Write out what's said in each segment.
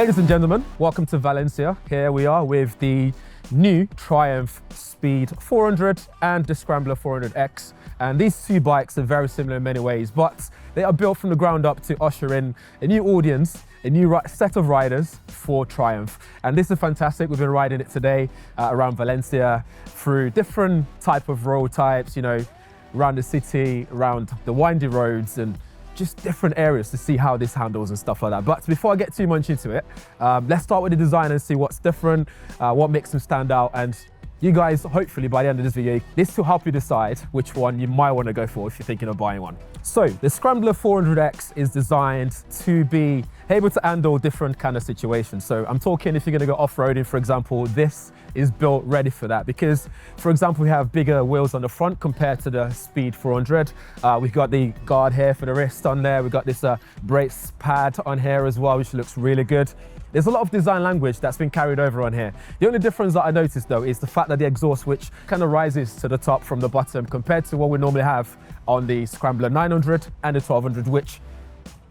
Ladies and gentlemen, welcome to Valencia. Here we are with the new Triumph Speed 400 and the Scrambler 400x. And these two bikes are very similar in many ways, but they are built from the ground up to usher in a new audience, a new set of riders for Triumph. And this is fantastic. We've been riding it today around Valencia through different type of road types, you know, around the city, around the windy roads, and just different areas to see how this handles and stuff like that. But before I get too much into it, let's start with the design and see what's different, what makes them stand out. And you guys, hopefully by the end of this video, this will help you decide which one you might want to go for if you're thinking of buying one. So the Scrambler 400x is designed to be able to handle different kind of situations. So I'm talking if you're going to go off-roading, for example, this is built ready for that because, for example, we have bigger wheels on the front compared to the Speed 400. We've got the guard here for the wrist on there. We've got this brace pad on here as well, which looks really good. There's a lot of design language that's been carried over on here. The only difference that I noticed though is the fact that the exhaust switch kind of rises to the top from the bottom compared to what we normally have on the Scrambler 900 and the 1200, which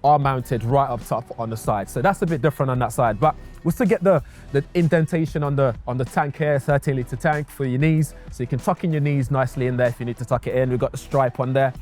are mounted right up top on the side. So that's a bit different on that side, but we'll still get the indentation on the tank here, 13-litre tank for your knees. So you can tuck in your knees nicely in there if you need to tuck it in. We've got the stripe on there.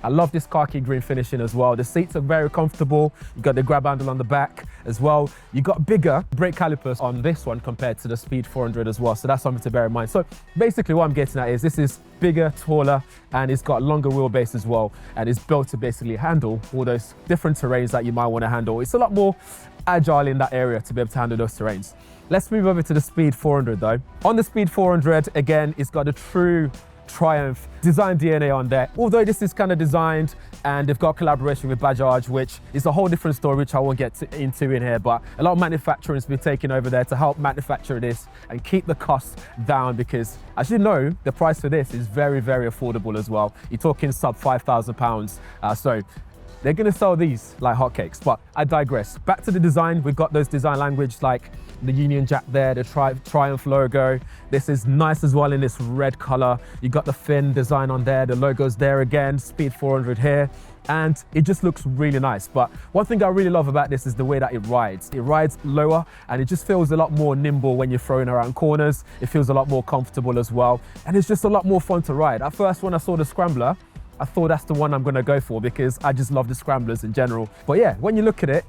I love this khaki green finishing as well. The seats are very comfortable. You've got the grab handle on the back as well. You've got bigger brake calipers on this one compared to the Speed 400 as well. So that's something to bear in mind. So basically what I'm getting at is this is bigger, taller, and it's got longer wheelbase as well. And it's built to basically handle all those different terrains that you might want to handle. It's a lot more agile in that area to be able to handle those terrains. Let's move over to the Speed 400 though. On the Speed 400, again, it's got a true Triumph design DNA on there. Although this is kind of designed and they've got collaboration with Bajaj, which is a whole different story, which I won't get into in here, but a lot of manufacturing has been taken over there to help manufacture this and keep the costs down because, as you know, the price for this is very, very affordable as well. You're talking sub £5,000. So they're going to sell these like hotcakes, but I digress. Back to the design, we've got those design language like the Union Jack there, the Triumph logo. This is nice as well in this red color. You got the fin design on there, the logo's there again, Speed 400 here, and it just looks really nice. But one thing I really love about this is the way that it rides. It rides lower and it just feels a lot more nimble when you're throwing around corners. It feels a lot more comfortable as well. And it's just a lot more fun to ride. At first, when I saw the Scrambler, I thought that's the one I'm gonna go for because I just love the Scramblers in general. But yeah, when you look at it,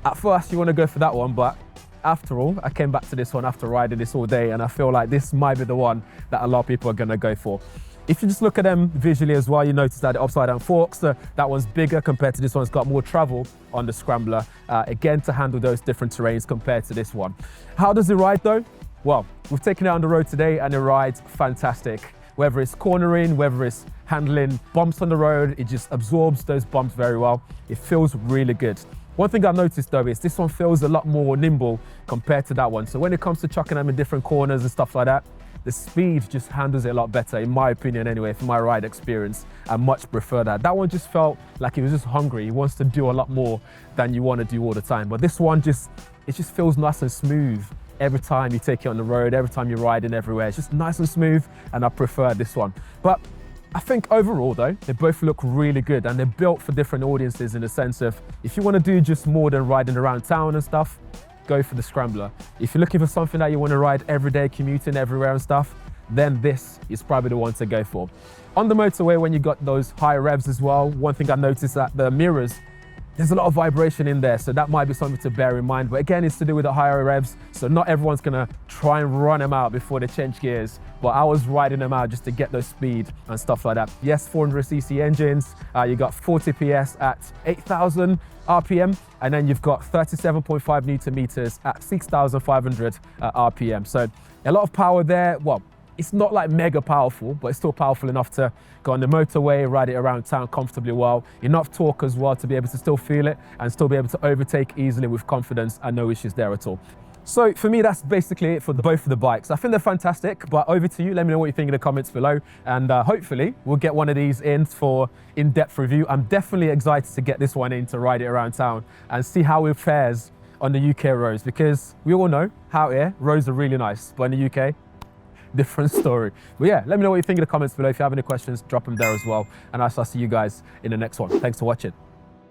at first you wanna go for that one, but after all, I came back to this one after riding this all day and I feel like this might be the one that a lot of people are gonna go for. If you just look at them visually as well, you notice that the upside down forks, that one's bigger compared to this one. It's got more travel on the Scrambler, again, to handle those different terrains compared to this one. How does it ride though? Well, we've taken it on the road today and it rides fantastic. Whether it's cornering, whether it's handling bumps on the road, it just absorbs those bumps very well. It feels really good. One thing I've noticed though is this one feels a lot more nimble compared to that one. So when it comes to chucking them in different corners and stuff like that, the Speed just handles it a lot better, in my opinion anyway, from my ride experience. I much prefer that. That one just felt like it was just hungry. It wants to do a lot more than you want to do all the time. But this one it just feels nice and smooth. Every time you take it on the road, every time you're riding everywhere, it's just nice and smooth, and I prefer this one. But I think overall though, they both look really good and they're built for different audiences in the sense of, if you want to do just more than riding around town and stuff, go for the Scrambler. If you're looking for something that you want to ride every day, commuting everywhere and stuff, then this is probably the one to go for. On the motorway, when you got those higher revs as well, one thing I noticed that the mirrors, there's a lot of vibration in there, so that might be something to bear in mind. But again, it's to do with the higher revs, so not everyone's gonna try and run them out before they change gears. But I was riding them out just to get those speed and stuff like that. Yes, 400cc engines, you got 40 PS at 8,000 RPM, and then you've got 37.5 Newton meters at 6,500 RPM. So a lot of power there. Well, it's not like mega powerful, but it's still powerful enough to go on the motorway, ride it around town comfortably well. Enough torque as well to be able to still feel it and still be able to overtake easily with confidence and no issues there at all. So for me, that's basically it for both of the bikes. I think they're fantastic, but over to you. Let me know what you think in the comments below. And hopefully we'll get one of these in for in-depth review. I'm definitely excited to get this one in to ride it around town and see how it fares on the UK roads, because we all know how here roads are really nice, but in the UK, different story. But yeah, let me know what you think in the comments below. If you have any questions, drop them there as well. And I'll see you guys in the next one. Thanks for watching.